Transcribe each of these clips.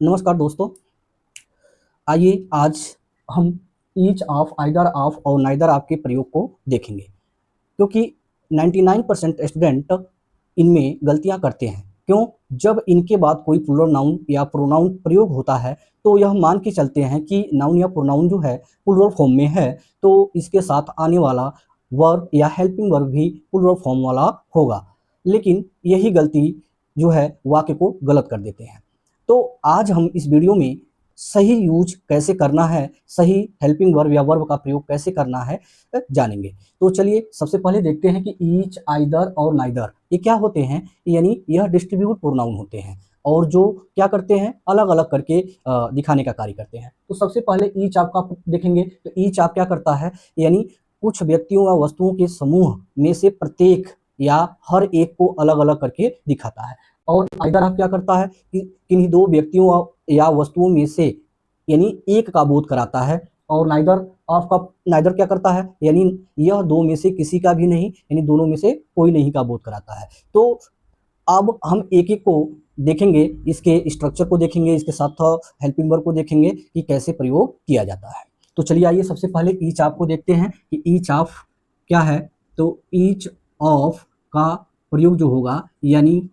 नमस्कार दोस्तों। आइए आज हम ईच ऑफ, आइदर ऑफ और नाइदर ऑफ के प्रयोग को देखेंगे, क्योंकि 99% स्टूडेंट इनमें गलतियां करते हैं। क्यों? जब इनके बाद कोई प्लूरल नाउन या प्रोनाउन प्रयोग होता है तो यह मान के चलते हैं कि नाउन या प्रोनाउन जो है प्लूरल फॉर्म में है, तो इसके साथ आने वाला वर्ब या हेल्पिंग वर्ब भी प्लूरल फॉर्म वाला होगा। लेकिन यही गलती जो है वाक्य को गलत कर देते हैं। तो आज हम इस वीडियो में सही यूज कैसे करना है, सही हेल्पिंग वर्ब या वर्ब का प्रयोग कैसे करना है जानेंगे। तो चलिए सबसे पहले देखते हैं कि ईच, आइदर और नाइदर ये क्या होते हैं। यानी यह डिस्ट्रीब्यूट प्रोनाउन होते हैं और जो क्या करते हैं, अलग अलग करके दिखाने का कार्य करते हैं। तो सबसे पहले ईच आप का देखेंगे। तो ईच आप क्या करता है, यानी कुछ व्यक्तियों या वस्तुओं के समूह में से प्रत्येक या हर एक को अलग अलग करके दिखाता है। और आइदर आप क्या करता है कि किन्हीं दो व्यक्तियों या वस्तुओं में से यानी एक का बोध कराता है। और नाइदर ऑफ का नाइदर क्या करता है, यानी यह दो में से किसी का भी नहीं, यानी दोनों में से कोई नहीं का बोध कराता है। तो अब हम एक एक को देखेंगे, इसके स्ट्रक्चर को देखेंगे, इसके साथ हेल्पिंग वर्ब को देखेंगे कि कैसे प्रयोग किया जाता है। तो चलिए आइए सबसे पहले ईच ऑफ को देखते हैं कि ईच ऑफ क्या है। तो ईच ऑफ का प्रयोग जो होगा, यानी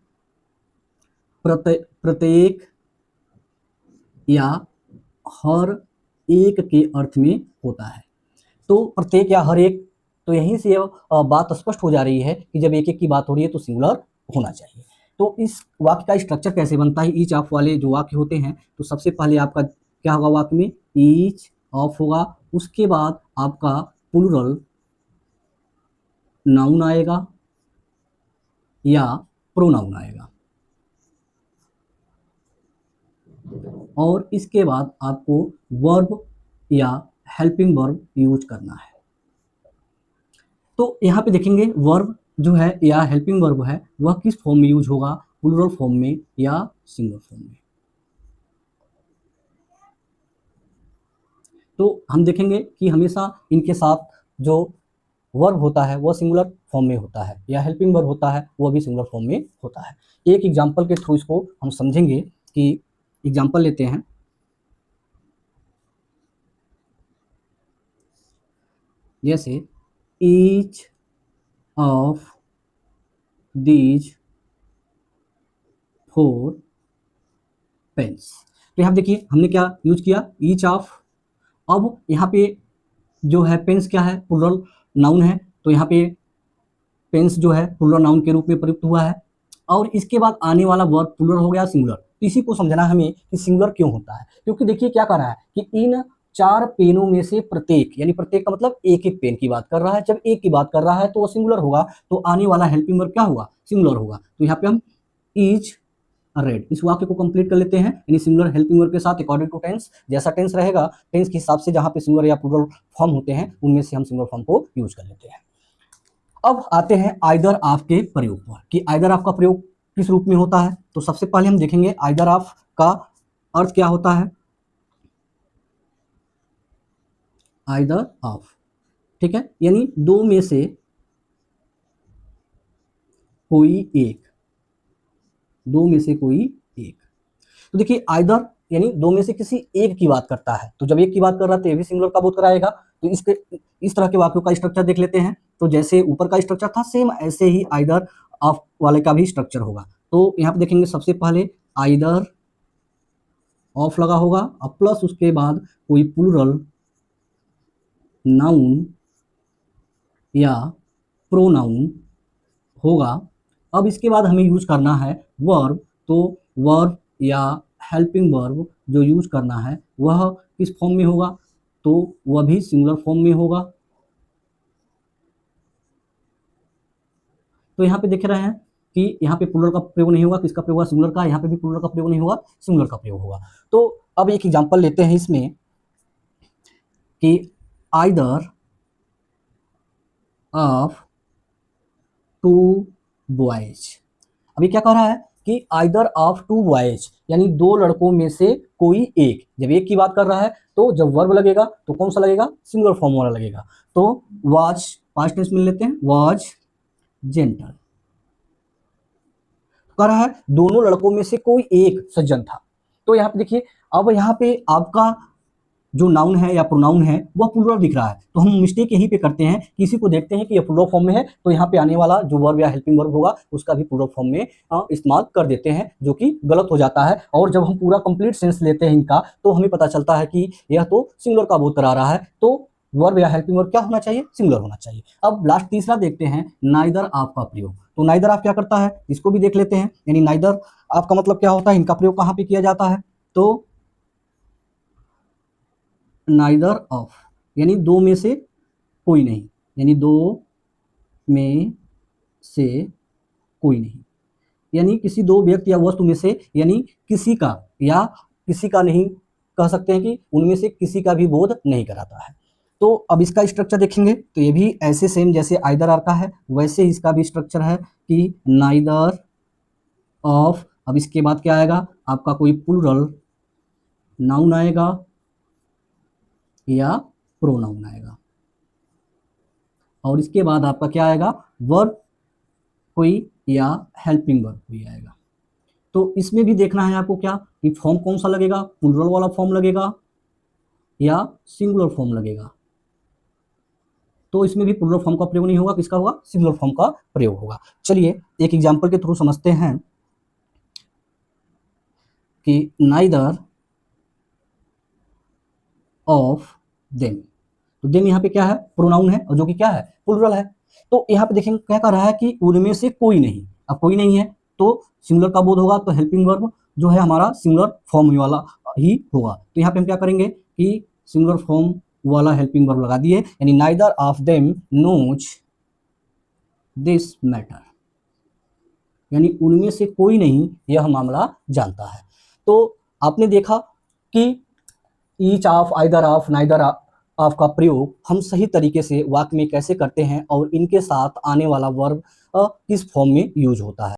प्रत्येक या हर एक के अर्थ में होता है। तो प्रत्येक या हर एक, तो यहीं से बात स्पष्ट हो जा रही है कि जब एक एक की बात हो रही है तो सिंगुलर होना चाहिए। तो इस वाक्य का स्ट्रक्चर कैसे बनता है, ईच ऑफ वाले जो वाक्य होते हैं, तो सबसे पहले आपका क्या होगा, वाक्य में ईच ऑफ होगा, उसके बाद आपका प्लूरल नाउन आएगा या प्रोनाउन आएगा, और इसके बाद आपको वर्ब या हेल्पिंग वर्ब यूज करना है। तो यहाँ पे देखेंगे वर्ब जो है या हेल्पिंग वर्ब है वह किस फॉर्म में यूज होगा, प्लूरल फॉर्म में या सिंगुलर फॉर्म में। तो हम देखेंगे कि हमेशा इनके साथ जो वर्ब होता है वह सिंगुलर फॉर्म में होता है, या हेल्पिंग वर्ब होता है वह भी सिंगुलर फॉर्म में होता है। एक एग्जाम्पल के थ्रू इसको हम समझेंगे कि एग्जाम्पल लेते हैं। जैसे ईच ऑफ दीज 4 पेन्स। तो यहाँ देखिए हमने क्या यूज किया, ईच ऑफ। अब यहाँ पे जो है पेन्स क्या है, प्लूरल नाउन है, तो यहाँ पे पेन्स जो है प्लूरल नाउन के रूप में प्रयुक्त हुआ है। और इसके बाद आने वाला वर्ब प्लूरल हो गया सिंगुलर। तो इसी को समझना हमें कि सिंगुलर क्यों होता है, क्योंकि देखिए क्या कर रहा है कि इन 4 पेनों में से प्रत्येक, यानी प्रत्येक का मतलब एक एक पेन की बात कर रहा है। जब एक की बात कर रहा है तो वो सिंगुलर होगा, तो आने वाला हेल्पिंग वर्ब क्या होगा, सिंगुलर होगा। तो यहाँ पे हम इज रेड इस वाक्य को कंप्लीट कर लेते हैं, यानी सिंगुलर हेल्पिंग वर्ब के साथ अकॉर्डिंग टू टेंस, जैसा टेंस रहेगा टेंस के हिसाब से जहां पे सिंगुलर या प्लूरल फॉर्म होते हैं उनमें से हम सिंगुलर फॉर्म को यूज कर लेते हैं। अब आते हैं आइदर ऑफ के प्रयोग पर कि आइदर ऑफ का प्रयोग किस रूप में होता है। तो सबसे पहले हम देखेंगे आइदर ऑफ का अर्थ क्या होता है। आइदर ऑफ, ठीक है, यानी दो में से कोई एक, दो में से कोई एक। तो देखिए आइदर यानी दो में से किसी एक की बात करता है, तो जब एक की बात कर रहा है तो ये भी सिंगुलर का बोध कराएगा। तो इस तरह के वाक्यों का स्ट्रक्चर देख लेते हैं। तो जैसे ऊपर का स्ट्रक्चर था सेम ऐसे ही आइदर ऑफ वाले का भी स्ट्रक्चर होगा। तो यहाँ पे देखेंगे सबसे पहले आइदर ऑफ लगा होगा, अब प्लस उसके बाद कोई प्लूरल नाउन या प्रोनाउन होगा। अब इसके बाद हमें यूज करना है वर्ब। तो वर्ब या हेल्पिंग वर्ब जो यूज करना है वह किस फॉर्म में होगा, तो वह भी सिंगुलर फॉर्म में होगा। तो यहाँ पे देख रहे हैं कि यहाँ पे प्लूरल का प्रयोग नहीं होगा, किसका प्रयोग होगा, सिंगुलर का। यहाँ पे भी प्लूरल का प्रयोग नहीं होगा, सिंगुलर का प्रयोग होगा। तो अब एक एग्जांपल लेते हैं इसमें कि आइदर ऑफ 2 बॉयज। अभी क्या कह रहा है कि आइदर ऑफ 2 बॉयज, यानी दो लड़कों में से कोई एक। जब एक की बात कर रहा है तो जब वर्ब लगेगा तो कौन सा लगेगा, सिंगुलर फॉर्म वाला लगेगा। तो वाज पास्ट टेंस में लेते हैं, वाज जेंटल। कह रहा है दोनों लड़कों में से कोई एक सज्जन था। तो यहाँ पे देखिए, अब यहाँ पे आपका जो नाउन है या प्रोनाउन है वह प्लूरल दिख रहा है, तो हम मिस्टेक यहीं पे करते हैं, किसी को देखते हैं कि ये प्लूरल फॉर्म में है तो यहाँ पे आने वाला जो वर्ब या हेल्पिंग वर्ब होगा उसका भी प्लूरल फॉर्म में इस्तेमाल कर देते हैं, जो कि गलत हो जाता है। और जब हम पूरा कंप्लीट सेंस लेते हैं इनका तो हमें पता चलता है कि यह तो सिंगुलर का बोध करा रहा है, तो वर्ब या हेल्पिंग वर्ब क्या होना चाहिए, सिंगुलर होना चाहिए। अब लास्ट तीसरा देखते हैं नाइदर ऑफ का प्रयोग। तो नाइदर ऑफ क्या करता है, इसको भी देख लेते हैं। यानी नाइदर ऑफ का मतलब क्या होता है, इनका प्रयोग कहाँ पे किया जाता है, तो नाइदर ऑफ यानी दो में से कोई नहीं, यानी दो में से कोई नहीं, यानी किसी दो व्यक्ति या वस्तु में से, यानी किसी का या किसी का नहीं, कह सकते हैं कि उनमें से किसी का भी बोध नहीं कराता है। तो अब इसका स्ट्रक्चर देखेंगे तो ये भी ऐसे सेम जैसे आइदर आर का है वैसे ही इसका भी स्ट्रक्चर है कि नाइदर ऑफ, अब इसके बाद क्या आएगा आपका, कोई प्लूरल नाउन आएगा या प्रोनाउन आएगा, और इसके बाद आपका क्या आएगा, वर्ब कोई या हेल्पिंग वर्ब कोई आएगा। तो इसमें भी देखना है आपको क्या कि फॉर्म कौन सा लगेगा, प्लूरल वाला फॉर्म लगेगा या सिंगुलर फॉर्म लगेगा। तो इसमें भी प्लूरल फॉर्म का प्रयोग नहीं होगा, किसका होगा, सिंगुलर फॉर्म का प्रयोग होगा। चलिए एक एग्जांपल के थ्रू समझते हैं कि नाइदर ऑफ देम, तो देम यहाँ पे क्या है, प्रोनाउन है और जो कि क्या है, प्लूरल है। तो यहाँ पे देखेंगे क्या कर रहा है कि उनमें से कोई नहीं, अब कोई नहीं है तो सिंगुलर का बोध होगा, तो हेल्पिंग वर्ब जो है हमारा सिंगुलर फॉर्म वाला ही होगा। तो यहाँ पे हम क्या करेंगे कि सिंगुलर फॉर्म वाला हेल्पिंग वर्ब लगा दिए, यानी neither of them knows this matter, यानी उनमें से कोई नहीं यह मामला जानता है। तो आपने देखा कि each of, either of, neither of का प्रयोग हम सही तरीके से वाक्य में कैसे करते हैं और इनके साथ आने वाला वर्ब किस फॉर्म में यूज होता है।